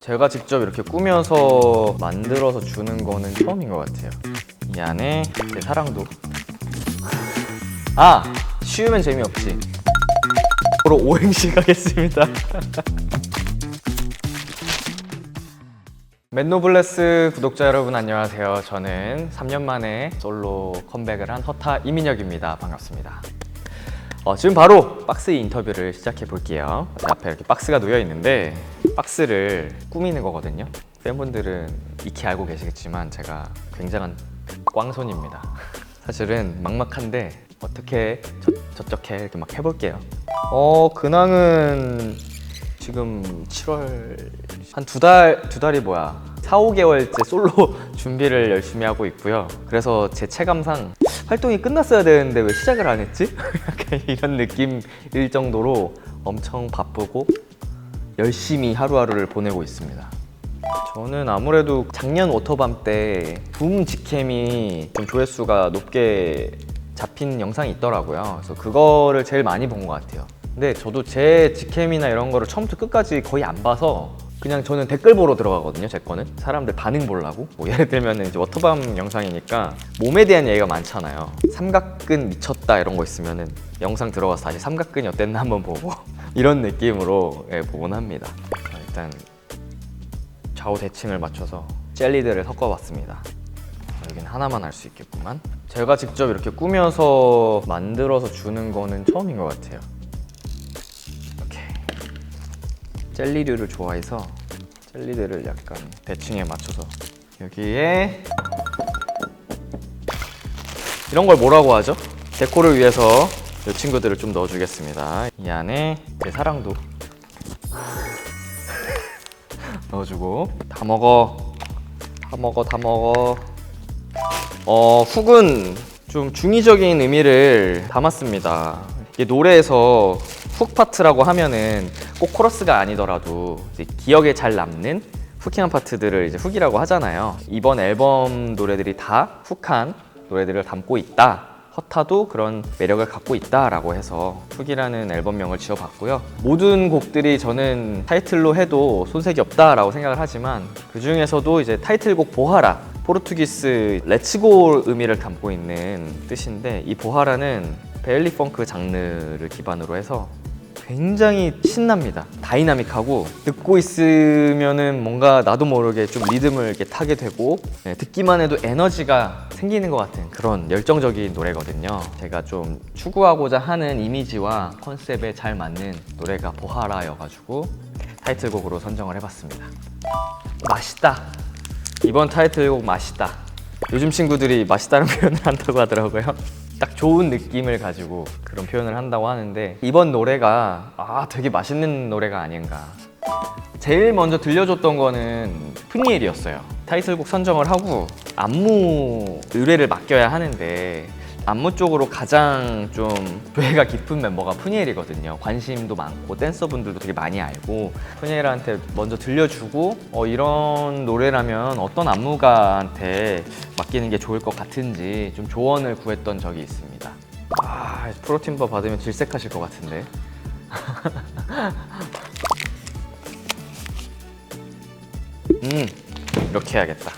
제가 직접 이렇게 꾸며서 만들어서 주는 거는 처음인 것 같아요. 이 안에 제 사랑도. 쉬우면 재미없지. 바로 오행시 가겠습니다. 맨노블레스 구독자 여러분 안녕하세요. 저는 3년 만에 솔로 컴백을 한 허타 이민혁입니다. 반갑습니다. 지금 바로 박스 인터뷰를 시작해 볼게요. 제 앞에 이렇게 박스가 놓여 있는데 박스를 꾸미는 거거든요. 팬분들은 익히 알고 계시겠지만 제가 굉장한 꽝손입니다. 사실은 막막한데 어떻게 저렇게 이렇게 막 해볼게요. 근황은 지금 7월 한 두 달이 뭐야 4, 5개월째 솔로 준비를 열심히 하고 있고요. 그래서 제 체감상 활동이 끝났어야 되는데 왜 시작을 안 했지? 약간 이런 느낌일 정도로 엄청 바쁘고 열심히 하루하루를 보내고 있습니다. 저는 아무래도 작년 워터밤 때 붐 직캠이 좀 조회수가 높게 잡힌 영상이 있더라고요. 그래서 그거를 제일 많이 본 것 같아요. 근데 저도 제 직캠이나 이런 거를 처음부터 끝까지 거의 안 봐서 그냥 저는 댓글 보러 들어가거든요. 제 거는 사람들 반응 보려고. 예를 들면 이제 워터밤 영상이니까 몸에 대한 얘기가 많잖아요. 삼각근 미쳤다 이런 거 있으면은 영상 들어가서 다시 삼각근이 어땠나 한번 보고 이런 느낌으로 보곤 합니다. 일단 좌우 대칭을 맞춰서 젤리들을 섞어봤습니다. 여기는 하나만 할 수 있겠구만. 제가 직접 이렇게 꾸며서 만들어서 주는 거는 처음인 것 같아요. 젤리류를 좋아해서 젤리들을 약간 대칭에 맞춰서 여기에 이런 걸 뭐라고 하죠? 데코를 위해서 이 친구들을 좀 넣어주겠습니다. 이 안에 제 사랑도 넣어주고 다 먹어. 훅은 좀 중의적인 의미를 담았습니다. 이게 노래에서 훅 파트라고 하면은 꼭 코러스가 아니더라도 이제 기억에 잘 남는 훅한 파트들을 이제 훅이라고 하잖아요. 이번 앨범 노래들이 다 훅한 노래들을 담고 있다. 허타도 그런 매력을 갖고 있다라고 해서 훅이라는 앨범명을 지어봤고요. 모든 곡들이 저는 타이틀로 해도 손색이 없다라고 생각을 하지만 그 중에서도 이제 타이틀곡 보하라, 포르투기스 렛츠고 의미를 담고 있는 뜻인데 이 보하라는 벨리 펑크 장르를 기반으로 해서 굉장히 신납니다. 다이나믹하고 듣고 있으면은 뭔가 나도 모르게 좀 리듬을 이렇게 타게 되고 듣기만 해도 에너지가 생기는 것 같은 그런 열정적인 노래거든요. 제가 좀 추구하고자 하는 이미지와 컨셉에 잘 맞는 노래가 보하라여가지고 타이틀곡으로 선정을 해봤습니다. 맛있다. 이번 타이틀곡 맛있다. 요즘 친구들이 맛있다는 표현을 한다고 하더라고요. 딱 좋은 느낌을 가지고 그런 표현을 한다고 하는데 이번 노래가 되게 맛있는 노래가 아닌가. 제일 먼저 들려줬던 거는 푸니엘이었어요. 타이틀곡 선정을 하고 안무 의뢰를 맡겨야 하는데 안무 쪽으로 가장 좀 조예가 깊은 멤버가 푸니엘이거든요. 관심도 많고 댄서분들도 되게 많이 알고 푸니엘한테 먼저 들려주고 이런 노래라면 어떤 안무가한테 맡기는 게 좋을 것 같은지 좀 조언을 구했던 적이 있습니다. 프로틴바 받으면 질색하실 것 같은데. 이렇게 해야겠다.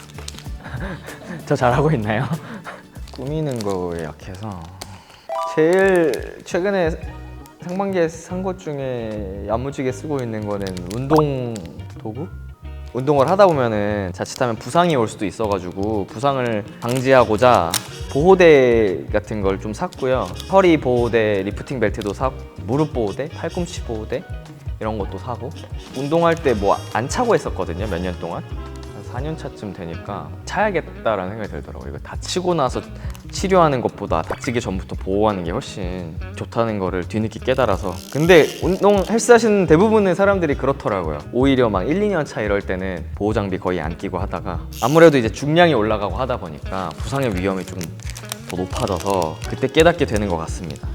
저 잘하고 있나요? 꾸미는 거에 약해서 제일 최근에 상반기에 산 것 중에 야무지게 쓰고 있는 거는 운동 도구? 운동을 하다 보면은 자칫하면 부상이 올 수도 있어가지고 부상을 방지하고자 보호대 같은 걸 좀 샀고요. 허리 보호대, 리프팅 벨트도 사고 무릎 보호대, 팔꿈치 보호대 이런 것도 사고 운동할 때 뭐 안 차고 했었거든요. 몇 년 동안. 4년 차쯤 되니까 차야겠다라는 생각이 들더라고요. 이거 다치고 나서 치료하는 것보다 다치기 전부터 보호하는 게 훨씬 좋다는 거를 뒤늦게 깨달아서. 근데 운동 헬스 하시는 대부분의 사람들이 그렇더라고요. 오히려 막 1, 2년 차 이럴 때는 보호 장비 거의 안 끼고 하다가 아무래도 이제 중량이 올라가고 하다 보니까 부상의 위험이 좀 더 높아져서 그때 깨닫게 되는 것 같습니다.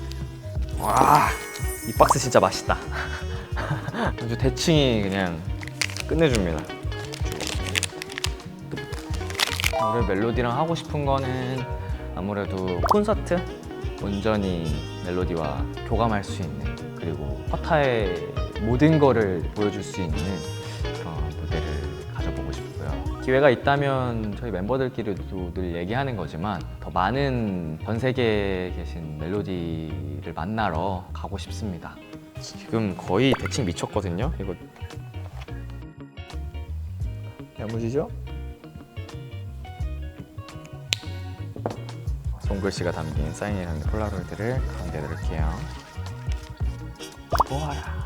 이 박스 진짜 맛있다. 아주 대칭이 그냥 끝내줍니다. 노래 멜로디랑 하고 싶은 거는 아무래도 콘서트? 온전히 멜로디와 교감할 수 있는 그리고 허타의 모든 거를 보여줄 수 있는 그런 무대를 기회가 있다면 저희 멤버들끼리도 늘 얘기하는 거지만 더 많은 전 세계에 계신 멜로디를 만나러 가고 싶습니다. 지금 거의 대칭 미쳤거든요. 이거 야무지죠? 손글씨가 담긴 사인이라는 폴라로이드를 가운데 넣을게요. 보아라.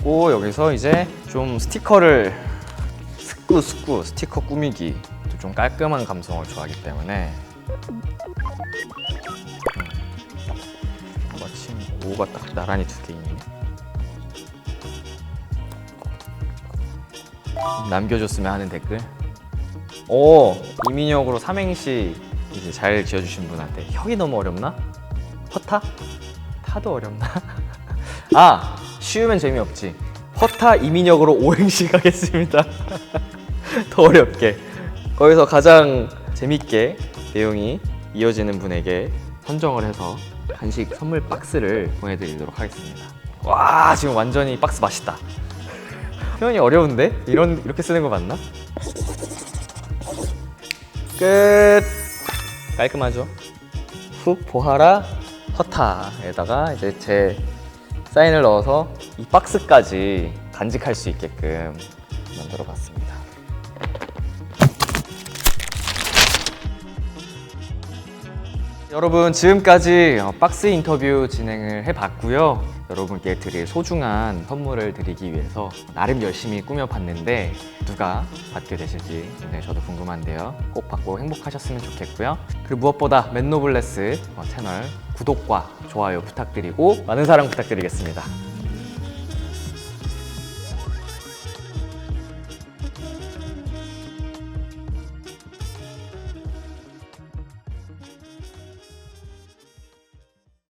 오, 여기서 이제 좀 스티커를 스티커 꾸미기, 좀 깔끔한 감성을 좋아하기 때문에 마침 오가 딱 나란히 두 개 있네. 남겨줬으면 하는 댓글. 오, 이민혁으로 삼행시 이제 잘 지어주신 분한테 혁이 너무 어렵나? 허타? 타도 어렵나? 아, 쉬우면 재미없지. 허타 이민혁으로 오행시 가겠습니다. 더 어렵게. 거기서 가장 재밌게 내용이 이어지는 분에게 선정을 해서 간식 선물 박스를 보내드리도록 하겠습니다. 와, 지금 완전히 박스 맛있다. 표현이 어려운데? 이렇게 쓰는 거 맞나? 끝! 깔끔하죠? 훅 보하라 허타에다가 이제 제 사인을 넣어서 이 박스까지 간직할 수 있게끔 만들어 봤습니다. 여러분, 지금까지 박스 인터뷰 진행을 해봤고요. 여러분께 드릴 소중한 선물을 드리기 위해서 나름 열심히 꾸며봤는데 누가 받게 되실지 굉장히 저도 궁금한데요. 꼭 받고 행복하셨으면 좋겠고요. 그리고 무엇보다 맨노블레스 채널 구독과 좋아요 부탁드리고 많은 사랑 부탁드리겠습니다.